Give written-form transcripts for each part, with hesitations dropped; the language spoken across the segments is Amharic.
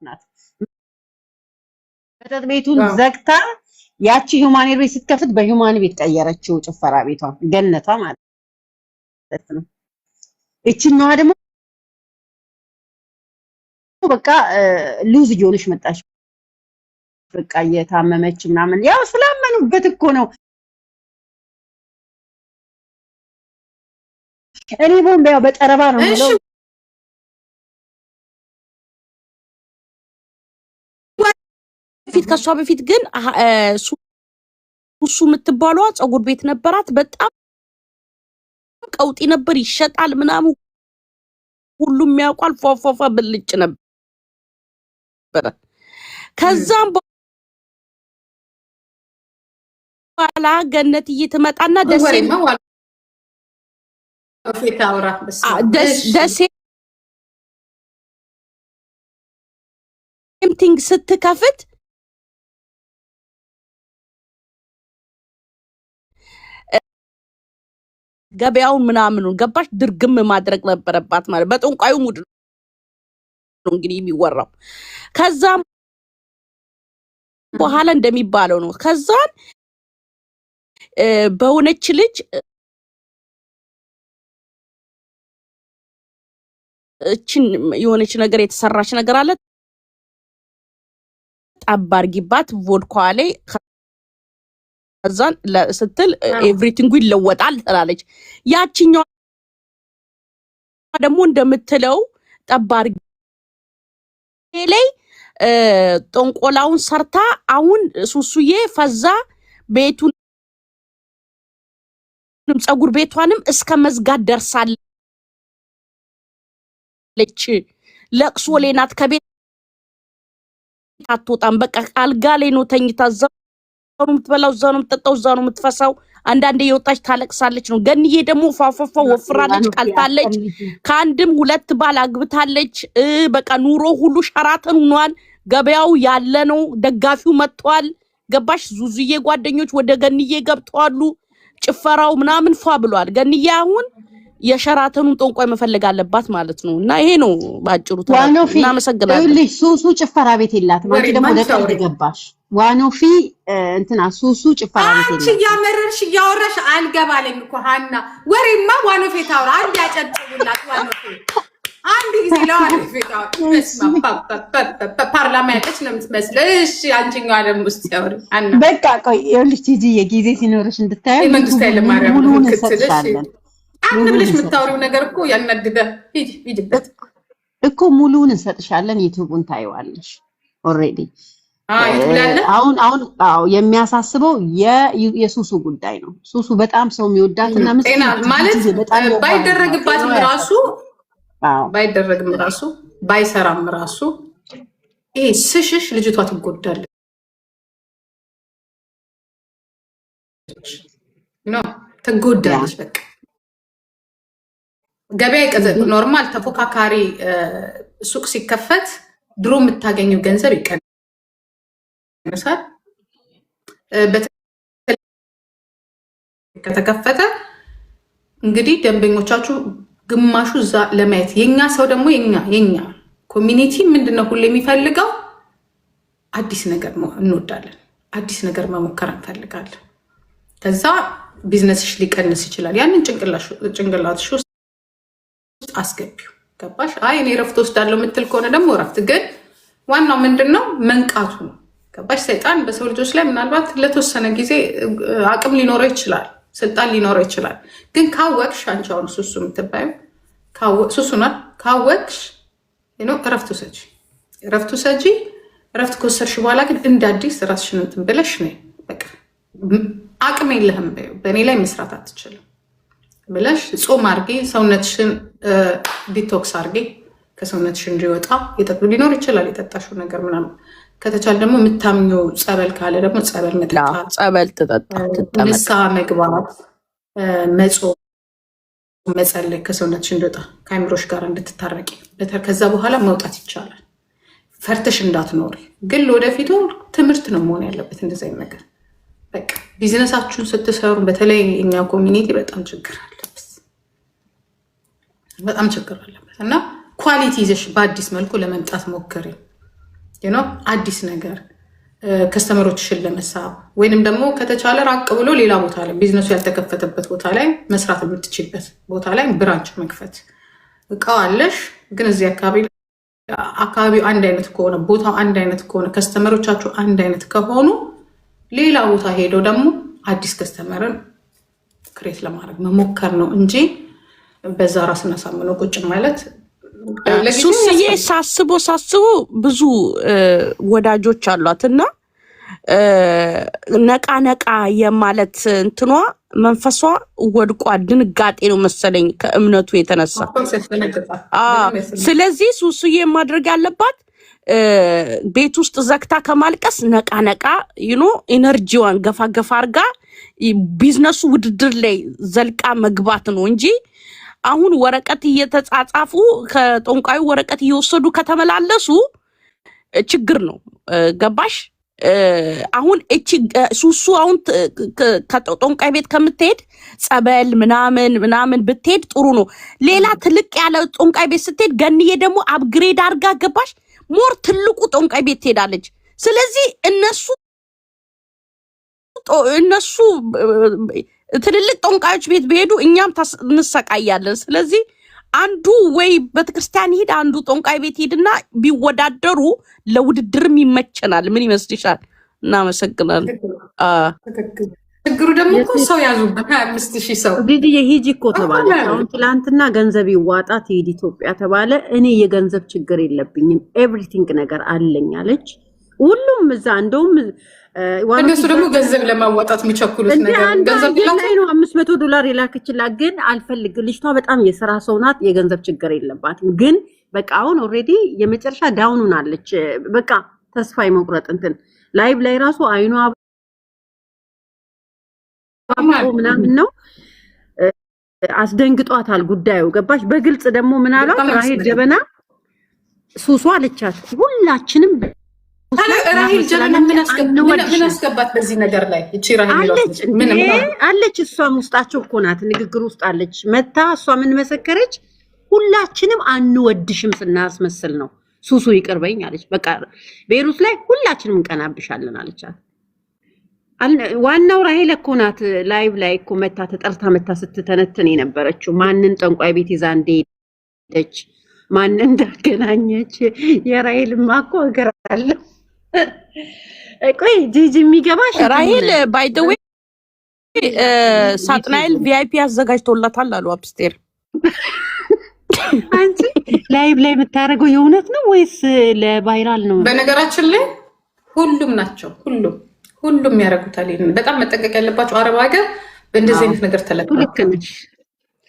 ናት። መጠጥ ቤቱን ዘግታ ያቺ ሂውማን ቤት ስትከፍት በሂውማን ቤት ቀየረችው ጭፈራ ቤቷ ገነቷ ማለት ነው። እቺኛዋ ደግሞ በቃ ሉዝ እየሆነች መጣች። በቃ እየታመመች ምናምን ያው ስላመኑበት እኮ ነው። እኔ ቦምብ ያው በጠረባ ነው የምለው። ፊት ከሷ በፊት ግን ሱሱ የምትባለዋ ፀጉር ቤት ነበራት። በጣም ቀውጢ ነበር፣ ይሸጣል ምናምን ሁሉም ያውቃል። ፏፏፏ ብልጭ ነበር። ከዛም በኋላ ገነትዬ ትመጣና ደሴ ቲንግ ስትከፍት ገበያውን ምናምኑን ገባሽ ድርግም ማድረግ ነበረባት ማለት በጠንቋዩ ሙድ ነው እንግዲህ የሚወራው። ከዛም በኋላ እንደሚባለው ነው። ከዛን በሆነች ልጅ እቺን የሆነች ነገር የተሰራች ነገር አለ ጠባርጊባት ቮድካ ላይ ከዛን ስትል ኤቭሪቲንግ ይለወጣል ትላለች። ያቺኛው ደግሞ እንደምትለው ጠባርጊ ላይ ጠንቆላውን ሰርታ አሁን ሱሱዬ ፈዛ ቤቱን ፀጉር ቤቷንም እስከ መዝጋት ደርሳለች። ለቅሶ ላይ ናት። ከቤት አትወጣም። በቃ አልጋ ላይ ነው ተኝታ እዛው ነው የምትበላው፣ እዛው ነው የምትጠጣው፣ እዛው ነው የምትፈሳው። አንዳንዴ የወጣች ታለቅሳለች ነው። ገንዬ ደግሞ ፋፋፋ ወፍራለች፣ ቀልታለች። ከአንድም ሁለት ባል አግብታለች። በቃ ኑሮ ሁሉ ሸራተን ሆኗል። ገበያው ያለ ነው። ደጋፊው መጥቷል። ገባሽ? ዙዙዬ ጓደኞች ወደ ገንዬ ገብተዋሉ። ጭፈራው ምናምን ፏ ብሏል። ገንዬ አሁን የሸራተኑን ጠንቋይ መፈለግ አለባት ማለት ነው። እና ይሄ ነው ባጭሩ። እናመሰግናለን። ሱሱ ጭፈራ ቤት የላትም። አንቺ ደግሞ ለቀልድ ገባሽ። ዋኖፊ እንትና ሱሱ ጭፈራ ቤት የላትም። አንቺ ያመረርሽ እያወራሽ አልገባለኝ እኮ ሀና። ወሬማ ዋኖፊ ታውራ። አንድ ያጨብጭቡላት ዋኖፊ። አንድ ጊዜ ለዋኖፊ ታውራ። ፓርላማ ያለች ነው የምትመስለው። እሺ አንቺኛዋ ደግሞ ውስጥ ያወሪ አና በቃ ቆይ ይኸውልሽ ቲጂ የጊዜ ሲኖርሽ እንድታዩ መንግስት ኃይለማርያም ክትልሽ አንድ ብለሽ የምታወሪው ነገር እኮ ያናድደ ሂድበት እኮ ሙሉውን እንሰጥሻለን። ዩቲዩብን ታይዋለሽ ኦሬዲ። አሁን የሚያሳስበው የሱሱ ጉዳይ ነው። ሱሱ በጣም ሰው የሚወዳትና ጤና ማለት ባይደረግባትም ራሱ ባይሰራም ራሱ ይሄ ስሽሽ ልጅቷ ትጎዳለች። በቃ ገበያ ይቀዘቅ ኖርማል ተፎካካሪ ሱቅ ሲከፈት ድሮ የምታገኘው ገንዘብ ይቀንሳል። ከተከፈተ እንግዲህ ደንበኞቻችሁ ግማሹ እዛ ለማየት የኛ ሰው ደግሞ የኛ ኮሚኒቲ ምንድነው ሁሉ የሚፈልገው አዲስ ነገር እንወዳለን። አዲስ ነገር መሞከር እንፈልጋለን። ከዛ ቢዝነስሽ ሊቀንስ ይችላል። ያንን ጭንቅላትሽ ውስጥ አስገቢው። ገባሽ? አይ እኔ ረፍት ወስዳለሁ የምትል ከሆነ ደግሞ ረፍት። ግን ዋናው ምንድነው መንቃቱ ነው። ገባሽ? ሰይጣን በሰው ልጆች ላይ ምናልባት ለተወሰነ ጊዜ አቅም ሊኖረው ይችላል፣ ስልጣን ሊኖረው ይችላል። ግን ካወቅሽ አንቺ አሁን ሱሱ የምትባዩ ሱሱናል ካወቅሽ ረፍት ውሰጂ። ረፍት ከወሰድሽ በኋላ ግን እንደ አዲስ ራስሽን እንትን ብለሽ ነው በቃ አቅም የለህም በእኔ ላይ መስራት አትችልም ብለሽ ጾም አርጌ ሰውነትሽን ዲቶክስ አርጌ ከሰውነትሽ እንዲወጣ የጠጡ ሊኖር ይችላል። የጠጣሽው ነገር ምናምን ከተቻለ ደግሞ የምታምኘው ጸበል ካለ ደግሞ ጸበል መጠጣት፣ ጸበል ትጠጣ፣ ንስሐ መግባት፣ መጾም፣ መጸለይ ከሰውነትሽ እንዲወጣ ከአይምሮሽ ጋር እንድትታረቂ። ከዛ በኋላ መውጣት ይቻላል። ፈርተሽ እንዳትኖሪ። ግን ለወደፊቱ ትምህርት ነው መሆን ያለበት እንደዚህ አይነት ነገር። በቃ ቢዝነሳችሁን ስትሰሩ በተለይ እኛ ኮሚኒቲ በጣም ችግር አለበት እና ኳሊቲ ይዘሽ በአዲስ መልኩ ለመምጣት ሞክሪ። አዲስ ነገር ከስተመሮችሽን ለመሳብ ወይንም ደግሞ ከተቻለ ራቅ ብሎ ሌላ ቦታ ላይ ቢዝነሱ ያልተከፈተበት ቦታ ላይ መስራት የምትችልበት ቦታ ላይ ብራንች መክፈት። እቃው አለሽ ግን እዚህ አካባቢው አንድ አይነት ከሆነ ቦታው አንድ አይነት ከሆነ ከስተመሮቻችሁ አንድ አይነት ከሆኑ ሌላ ቦታ ሄደው ደግሞ አዲስ ከስተመርን ክሬት ለማድረግ መሞከር ነው እንጂ በዛ ራስን አሳምነው ቁጭ ማለት። ሱስዬ ሳስቦ ብዙ ወዳጆች አሏትና ነቃ የማለት እንትኗ መንፈሷ ወድቋ ድንጋጤ ነው መሰለኝ ከእምነቱ የተነሳ። ስለዚህ ሱስዬ ማድረግ ያለባት ቤት ውስጥ ዘግታ ከማልቀስ ነቃ ኢነርጂዋን ገፋ አርጋ ቢዝነሱ ውድድር ላይ ዘልቃ መግባት ነው እንጂ አሁን ወረቀት እየተጻጻፉ ከጦንቃዩ ወረቀት እየወሰዱ ከተመላለሱ ችግር ነው። ገባሽ? አሁን እቺ ሱሱ አሁን ከጦንቃይ ቤት ከምትሄድ ጸበል ምናምን ብትሄድ ጥሩ ነው። ሌላ ትልቅ ያለ ጦንቃይ ቤት ስትሄድ ገንዬ ደግሞ አፕግሬድ አርጋ ገባሽ ሞር ትልቁ ጦንቃይ ቤት ትሄዳለች። ስለዚህ እነሱ ትልልቅ ጦንቃዮች ቤት ቢሄዱ እኛም እንሰቃያለን። ስለዚህ አንዱ ወይ ቤተክርስቲያን ይሄድ አንዱ ጦንቃይ ቤት ሄድና ቢወዳደሩ ለውድድርም ይመቸናል። ምን ይመስልሻል? እናመሰግናለን። ችግሩ ደግሞ እኮ ሰው ያዙበት 25,000 ሰው ዲዲ ሂጂ እኮ ተባለ። አሁን ትላንትና ገንዘብ ይዋጣ ትሄድ ኢትዮጵያ ተባለ። እኔ የገንዘብ ችግር የለብኝም ኤቭሪቲንግ ነገር አለኝ አለች። ሁሉም እዛ እንደውም እነሱ ደግሞ ገንዘብ ለማዋጣት የሚቸኩሉት ነገር ገንዘብ ላይ ነው። $500 የላከችላት ግን አልፈልግ። ልጅቷ በጣም የሥራ ሰው ናት፣ የገንዘብ ችግር የለባትም። ግን በቃ አሁን ኦልሬዲ የመጨረሻ ዳውኑን አለች። በቃ ተስፋ የመቁረጥ እንትን ላይቭ ላይ ራሱ አይኗ ምናምን ነው አስደንግጧታል ጉዳዩ። ገባሽ? በግልጽ ደግሞ ምን አላት ራሄል ጀበና ሱሷ አለቻት። ሁላችንም ራሄል ጀበና ምን አስገባት በዚህ ነገር ላይ? እቺ ራሄል አለች እሷም ውስጣቸው እኮ ናት፣ ንግግር ውስጥ አለች። መታ እሷ ምን መሰከረች? ሁላችንም አንወድሽም ስናስመስል ነው ሱሱ ይቅርበኝ አለች። በቃ ቤሩት ላይ ሁላችንም እንቀናብሻለን አለቻት። ዋናው ራሄል እኮ ናት ላይቭ ላይ እኮ መታ ተጠርታ መታ ስትተነትን የነበረችው ማንን ጠንቋይ ቤት ይዛ እንደሄደች ማንን እንዳገናኘች። የራሄልማ እኮ እገራለሁ። ቆይ ጂጂ የሚገባሽ ራሄል ባይ ዘ ዌይ ሳጥናኤል ቪአይፒ አዘጋጅቶላታል አሉ አፕስቴር። አንቺ ላይቭ ላይ የምታደርገው የእውነት ነው ወይስ ለቫይራል ነው? በነገራችን ላይ ሁሉም ናቸው ሁሉም ያደርጉታል። በጣም መጠንቀቅ ያለባቸው አረብ ሀገር በእንደዚህ አይነት ነገር ተለቅቋል። ልክ ነሽ።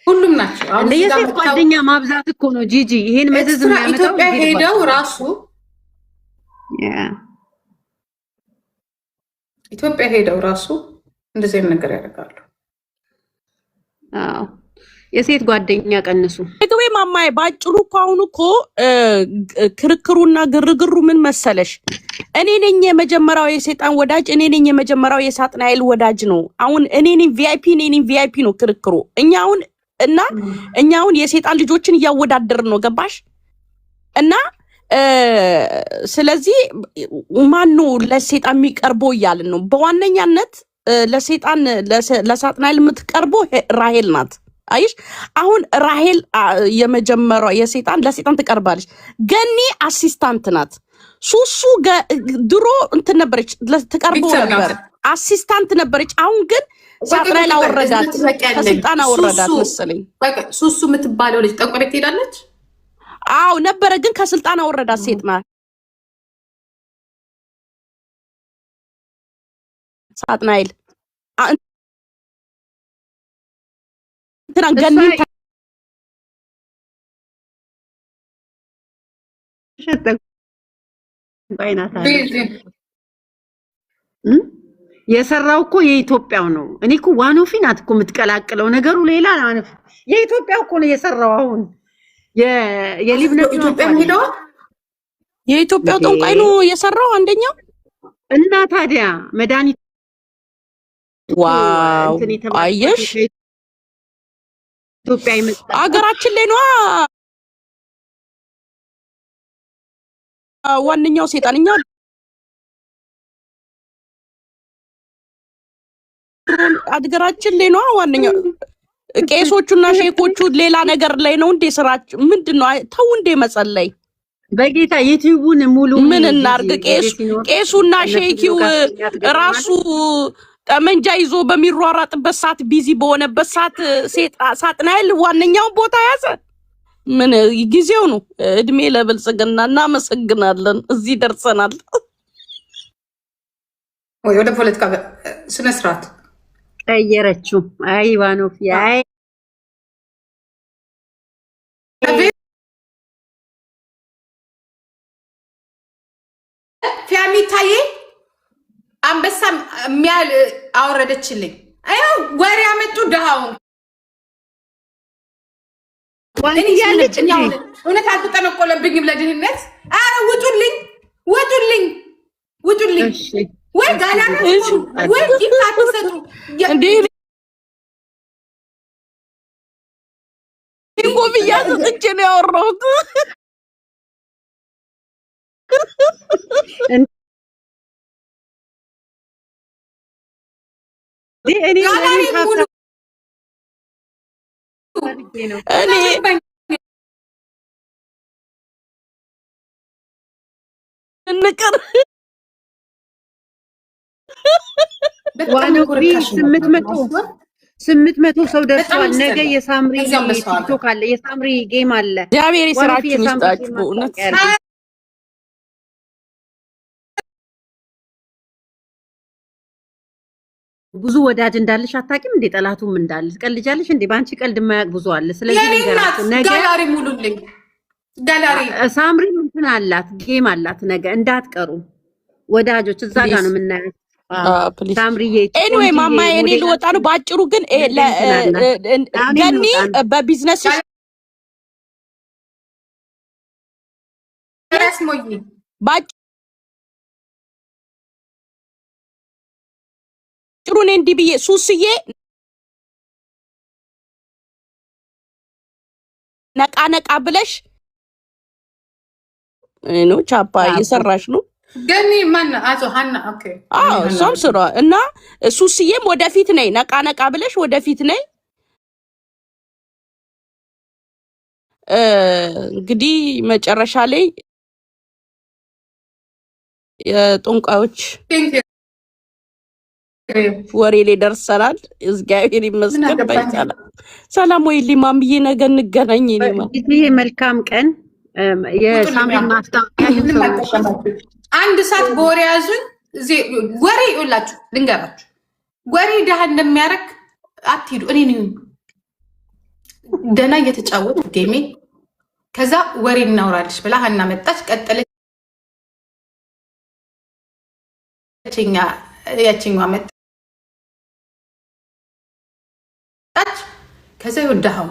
ሁሉም ናቸው። አሁን የሴት ጓደኛ ማብዛት እኮ ነው ጂጂ ይሄን መዘዝ የሚያመጣው። ኢትዮጵያ ሄደው ራሱ እንደዚህ አይነት ነገር ያደርጋሉ። አዎ የሴት ጓደኛ ቀንሱ። እግቤ ማማዬ ባጭሩ እኮ አሁን እኮ ክርክሩና ግርግሩ ምን መሰለሽ? እኔ ነኝ የመጀመሪያው የሰይጣን ወዳጅ፣ እኔ ነኝ የመጀመሪያው የሳጥናኤል ወዳጅ ነው። አሁን እኔ ነኝ ቪአይፒ ነው ክርክሩ። እኛ አሁን የሰይጣን ልጆችን እያወዳደርን ነው። ገባሽ? እና ስለዚህ ማን ነው ለሰይጣን የሚቀርበው እያልን ነው። በዋነኛነት ለሳጥናኤል የምትቀርበው ራሄል ናት። አይሽ አሁን ራሄል የመጀመሪያው ለሰይጣን ትቀርባለች። ገኒ አሲስታንት ናት። ሱሱ ድሮ እንትን ነበረች ትቀርበው ነበር፣ አሲስታንት ነበረች። አሁን ግን ሳጥናኤል አወረዳት፣ ከስልጣን አወረዳት መሰለኝ። ሱሱ የምትባለው ልጅ ጠንቋይ ቤት ትሄዳለች። አዎ ነበረ፣ ግን ከስልጣን አወረዳት። ሰይጣን ሳጥናኤል ገኒ የሰራው እኮ የኢትዮጵያው ነው። እኔ እኮ ዋኖፊ ናት እኮ የምትቀላቅለው ነገሩ ሌላ ነው። የኢትዮጵያው እኮ ነው የሰራው። አሁን የሊብነቱ ኢትዮጵያ ሄደው የኢትዮጵያው ጠንቋይ ነው የሰራው አንደኛው። እና ታዲያ መድኃኒት ዋው አየሽ ኢትዮጵያ ይመጣ አገራችን ላይ ነው ዋነኛው ሴጣንኛ አድገራችን ላይ ነው ዋነኛው ቄሶቹና ሼኮቹ ሌላ ነገር ላይ ነው እንዴ ስራችሁ ምንድነው ተው እንዴ መጸለይ በጌታ ዩቲዩቡን ሙሉ ምን እናርግ ቄሱና ሼኪው ራሱ ጠመንጃ ይዞ በሚሯራጥበት ሰዓት ቢዚ በሆነበት ሰዓት ሳጥናኤል ዋነኛው ቦታ ያዘ ምን ጊዜው ነው እድሜ ለብልጽግና እናመሰግናለን እዚህ ደርሰናል ወይ ወደ ፖለቲካ ስነ ስርዓት ቀየረችው አይ ኢቫኖቭ ያይ ፊያሚታዬ አንበሳ የሚያል አወረደችልኝ አው ወሬ ያመጡ ደሃውን እኔ ያለች እውነት አልተጠነቆለብኝም ለድህነት አረ ውጡልኝ ውጡልኝ ውጡልኝ ወይ ጋላን ወይ ዲካት ሰጡ እንዴ ኮፍያ ሰጥቼ ነው ያወራሁት ንቅር ዋኖሪ 800 ሰው ደርሷል ነገ የሳምሪ ቲክቶክ አለ የሳምሪ ጌም አለ እግዚአብሔር ይስራችሁ ይስጣችሁ በእውነት ብዙ ወዳጅ እንዳለሽ አታውቂም እንዴ ጠላቱም እንዳለ ትቀልጃለሽ እንዴ ባንቺ ቀልድ የማያውቅ ብዙ አለ ስለዚህ ነገራችሁ ነገ ጋላሪ ሙሉልኝ ጋላሪ ሳምሪ እንትን አላት ጌም አላት ነገ እንዳትቀሩ ወዳጆች እዛ ጋር ነው የምናያት ሳምሪዬ ኤኒዌይ ማማ እኔ ልወጣ ነው ባጭሩ ግን ገኒ በቢዝነስ ረስሞይ ባጭሩ እኔ እንዲህ ብዬ ሱስዬ ነቃ ነቃ ብለሽ ነው ቻፓ እየሰራሽ ነው ገኒ ማን አቶ ሃና ኦኬ እሷም ስራ እና ሱስዬም ወደፊት ነይ ነቃ ነቃ ብለሽ ወደፊት ነይ እንግዲህ መጨረሻ ላይ የጦንቃዮች ወሬ ላይ ደርሰናል እግዚአብሔር ይመስገን ባይቻለ ሰላም ወይ ሊማምዬ ነገ እንገናኝ ይሄ መልካም ቀን የሳምሪ ማስታወቂያ አንድ ሰዓት በወሬ ያዙኝ ወሬ ይውላችሁ ልንገራችሁ ወሬ ደሃ እንደሚያረክ አትሂዱ እኔ ነኝ ደና እየተጫወቱ ጌሜ ከዛ ወሬ እናውራልሽ ብላ ሀና መጣች ቀጠለችኛ ያቺኛዋ መጣች ከዛ ይወዳው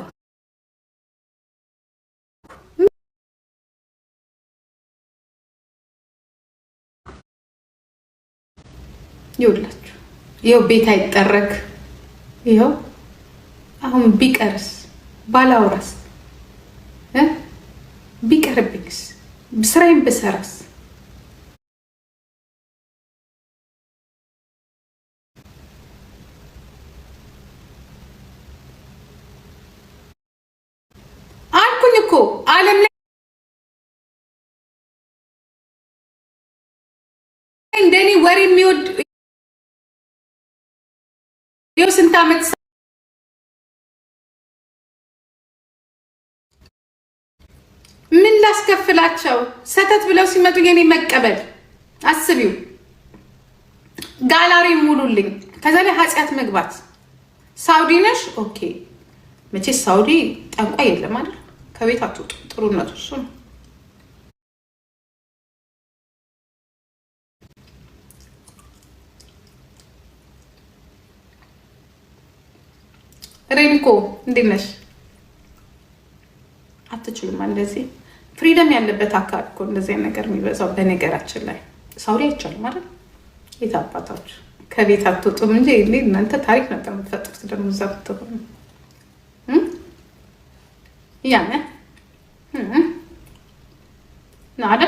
ይውላችሁ ይኸው ቤት አይጠረግ ይኸው አሁን ቢቀርስ ባላውራስ ቢቀርብኝስ ስራዬን ብሰራስ አልኩኝ እኮ ዓለም ላይ እንደኔ ወሬ የሚወድ ይኸው ስንት ዓመት ምን ላስከፍላቸው ሰተት ብለው ሲመጡ የኔ መቀበል አስቢው ጋላሪ ሙሉልኝ ከዛ ላይ ኃጢአት መግባት ሳውዲ ነሽ ኦኬ መቼ ሳውዲ ጠንቋይ የለም አይደል ከቤት አትወጡ ጥሩነቱ እሱ ነው ሬንኮ እንዴት ነሽ አትችሉም እንደዚህ ፍሪደም ያለበት አካል እኮ እንደዚህ ነገር የሚበዛው በነገራችን ላይ ሳውዲ አይቻልም አይደል የታባታችሁ ከቤት አትወጡም እንጂ እናንተ ታሪክ ነበር የምትፈጥሩት ደግሞ እዛ ብትሆኑ ያነ ናደ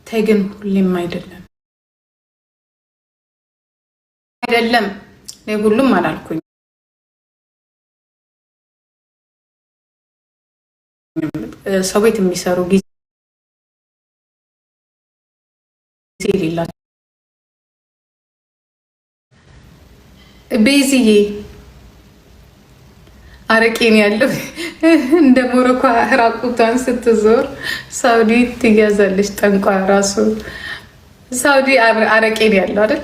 ተይ ግን ሁሌም አይደለም ሁሉም አላልኩኝ። ሰው ቤት የሚሰሩ ጊዜ የሌላቸው ቤዝዬ አረቄን ያለው እንደ ሞሮኮ ራቁቷን ስትዞር ሳውዲ ትያዛለች። ጠንቋ ራሱ ሳውዲ አረቄን ያለው አይደል?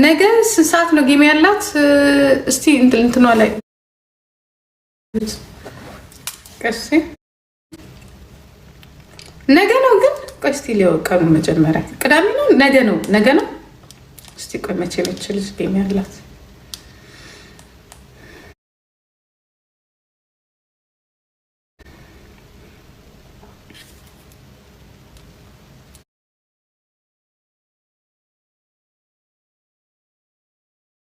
ነገ ስንት ሰዓት ነው ጌም ያላት? እስቲ እንትኗ ላይ ቀስ ነገ ነው ግን ቆይ እስቲ ሊወቀኑ መጀመሪያ ቅዳሜ ነው ነገ ነው እስቲ ቆይ መቼ ልጅ ጌም ያላት